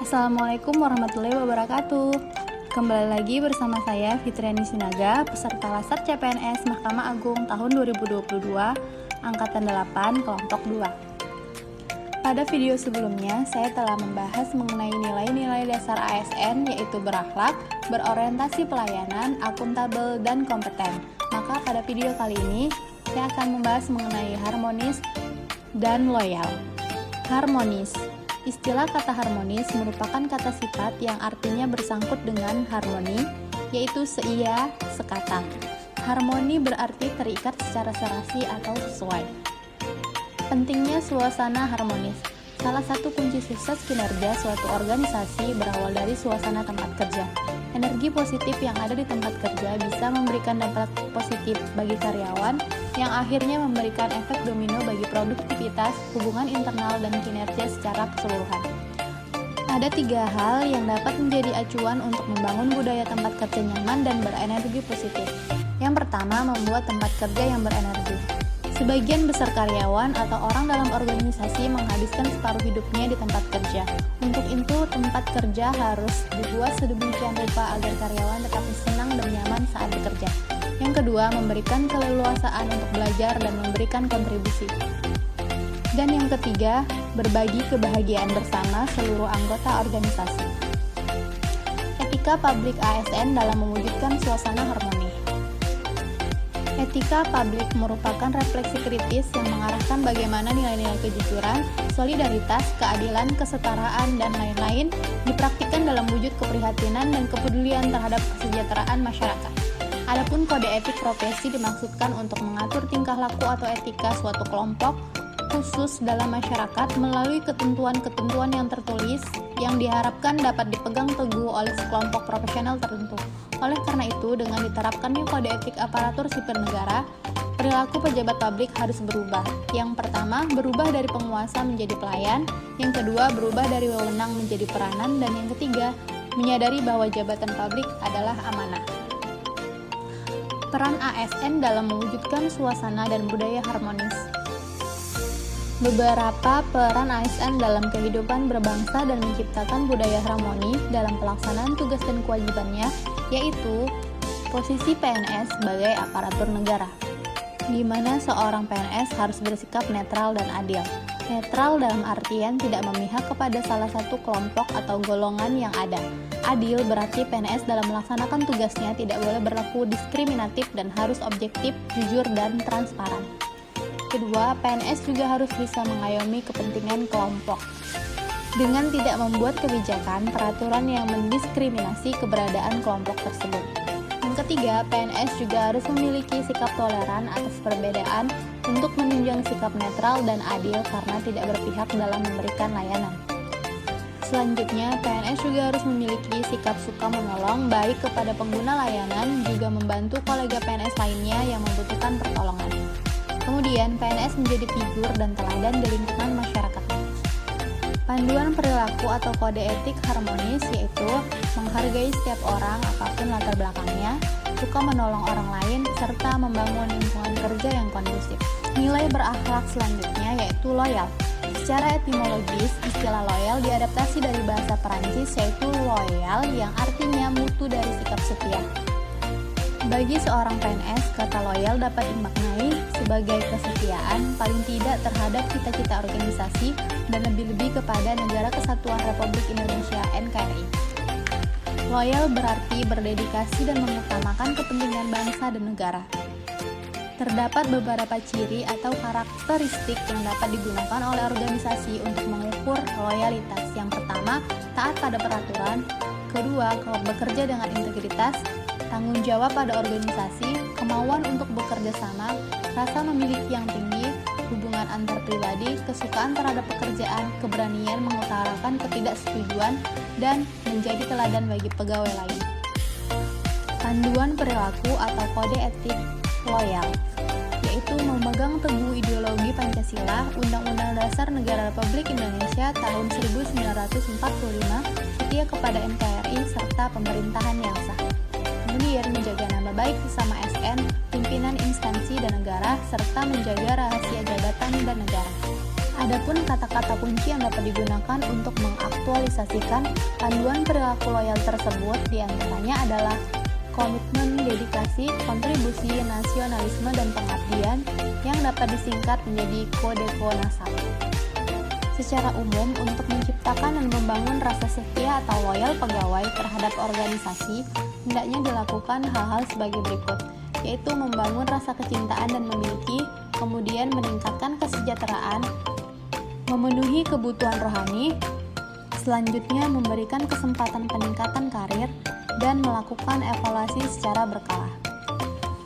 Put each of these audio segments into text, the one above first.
Assalamualaikum warahmatullahi wabarakatuh. Kembali lagi bersama saya Fitriani Sinaga, peserta Lasat CPNS Mahkamah Agung tahun 2022, Angkatan 8, Kelompok 2. Pada video sebelumnya, saya telah membahas mengenai nilai-nilai dasar ASN, yaitu berakhlak, berorientasi pelayanan, akuntabel, dan kompeten. Maka pada video kali ini, saya akan membahas mengenai harmonis dan loyal. Harmonis. Istilah kata harmonis merupakan kata sifat yang artinya bersangkut dengan harmoni, yaitu seia, sekata. Harmoni berarti terikat secara serasi atau sesuai. Pentingnya suasana harmonis. Salah satu kunci sukses kinerja suatu organisasi berawal dari suasana tempat kerja. Energi positif yang ada di tempat kerja bisa memberikan dampak positif bagi karyawan yang akhirnya memberikan efek domino bagi produktivitas, hubungan internal, dan kinerja secara keseluruhan. Ada 3 hal yang dapat menjadi acuan untuk membangun budaya tempat kerja nyaman dan berenergi positif. Yang pertama, membuat tempat kerja yang berenergi. Sebagian besar karyawan atau orang dalam organisasi menghabiskan separuh hidupnya di tempat kerja. Untuk itu, tempat kerja harus dibuat sedemikian rupa agar karyawan tetap senang dan nyaman saat bekerja. Yang kedua, memberikan keleluasaan untuk belajar dan memberikan kontribusi. Dan yang ketiga, berbagi kebahagiaan bersama seluruh anggota organisasi. Etika publik ASN dalam mewujudkan suasana harmoni. Etika publik merupakan refleksi kritis yang mengarahkan bagaimana nilai-nilai kejujuran, solidaritas, keadilan, kesetaraan, dan lain-lain dipraktikkan dalam wujud keprihatinan dan kepedulian terhadap kesejahteraan masyarakat. Adapun kode etik profesi dimaksudkan untuk mengatur tingkah laku atau etika suatu kelompok khusus dalam masyarakat melalui ketentuan-ketentuan yang tertulis yang diharapkan dapat dipegang teguh oleh sekelompok profesional tertentu. Oleh karena itu, dengan diterapkannya kode etik aparatur sipil negara, perilaku pejabat publik harus berubah. Yang pertama, berubah dari penguasa menjadi pelayan. Yang kedua, berubah dari wewenang menjadi peranan. Dan yang ketiga, menyadari bahwa jabatan publik adalah amanah. Peran ASN dalam mewujudkan suasana dan budaya harmonis. Beberapa peran ASN dalam kehidupan berbangsa dan menciptakan budaya harmoni dalam pelaksanaan tugas dan kewajibannya, yaitu posisi PNS sebagai aparatur negara, di mana seorang PNS harus bersikap netral dan adil. Netral dalam artian tidak memihak kepada salah satu kelompok atau golongan yang ada. Adil berarti PNS dalam melaksanakan tugasnya tidak boleh berlaku diskriminatif dan harus objektif, jujur, dan transparan. Kedua, PNS juga harus bisa mengayomi kepentingan kelompok dengan tidak membuat kebijakan peraturan yang mendiskriminasi keberadaan kelompok tersebut. Yang ketiga, PNS juga harus memiliki sikap toleran atas perbedaan untuk menunjang sikap netral dan adil karena tidak berpihak dalam memberikan layanan. Selanjutnya, PNS juga harus memiliki sikap suka menolong baik kepada pengguna layanan juga membantu kolega PNS lainnya yang membutuhkan pertolongan. Kemudian, PNS menjadi figur dan teladan di lingkungan masyarakat. Panduan perilaku atau kode etik harmonis yaitu menghargai setiap orang apapun latar belakangnya, suka menolong orang lain, serta membangun lingkungan kerja yang kondusif. Nilai berakhlak selanjutnya yaitu loyal. Secara etimologis, istilah loyal diadaptasi dari bahasa Perancis yaitu loyal yang artinya mutu dari sikap setia. Bagi seorang PNS, kata loyal dapat dimaknai sebagai kesetiaan paling tidak terhadap cita-cita organisasi dan lebih-lebih kepada Negara Kesatuan Republik Indonesia (NKRI). Loyal berarti berdedikasi dan mengutamakan kepentingan bangsa dan negara. Terdapat beberapa ciri atau karakteristik yang dapat digunakan oleh organisasi untuk mengukur loyalitas. Yang pertama, taat pada peraturan. Kedua, bekerja dengan integritas. Tanggung jawab pada organisasi, kemauan untuk bekerja sama, rasa memiliki yang tinggi, hubungan antar pribadi, kesukaan terhadap pekerjaan, keberanian mengutarakan ketidaksetujuan, dan menjadi teladan bagi pegawai lain. Panduan perilaku atau kode etik loyal, yaitu memegang teguh ideologi Pancasila, Undang-Undang Dasar Negara Republik Indonesia tahun 1945, setia kepada NKRI, serta pemerintahan yang sah. Kemudian menjaga nama baik sesama ASN, pimpinan instansi dan negara, serta menjaga rahasia jabatan dan negara. Adapun kata-kata kunci yang dapat digunakan untuk mengaktualisasikan panduan perilaku loyal tersebut diantaranya adalah komitmen, dedikasi, kontribusi, nasionalisme, dan pengabdian yang dapat disingkat menjadi kode Konasal. Secara umum, untuk menciptakan dan membangun rasa setia atau loyal pegawai terhadap organisasi, hendaknya dilakukan hal-hal sebagai berikut, yaitu membangun rasa kecintaan dan memiliki, kemudian meningkatkan kesejahteraan, memenuhi kebutuhan rohani, selanjutnya memberikan kesempatan peningkatan karir, dan melakukan evaluasi secara berkala.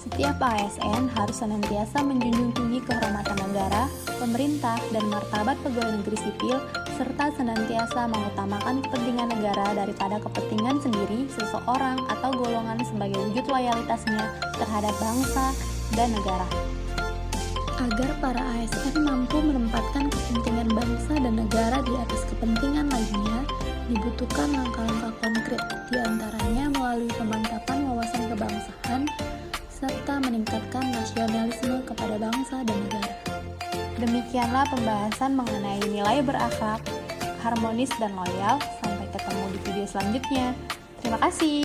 Setiap ASN harus senantiasa menjunjung tinggi kehormatan negara, pemerintah, dan martabat pegawai negeri sipil, serta senantiasa mengutamakan kepentingan negara daripada kepentingan sendiri, seseorang, atau golongan sebagai wujud loyalitasnya terhadap bangsa dan negara. Agar para ASN mampu menempatkan kepentingan bangsa dan negara di atas kepentingan lainnya, dibutuhkan langkah-langkah konkret, diantaranya melalui pemantapan wawasan kebangsaan, serta meningkatkan nasionalisme kepada bangsa dan negara. Demikianlah pembahasan mengenai nilai berakhlak, harmonis, dan loyal. Sampai ketemu di video selanjutnya. Terima kasih.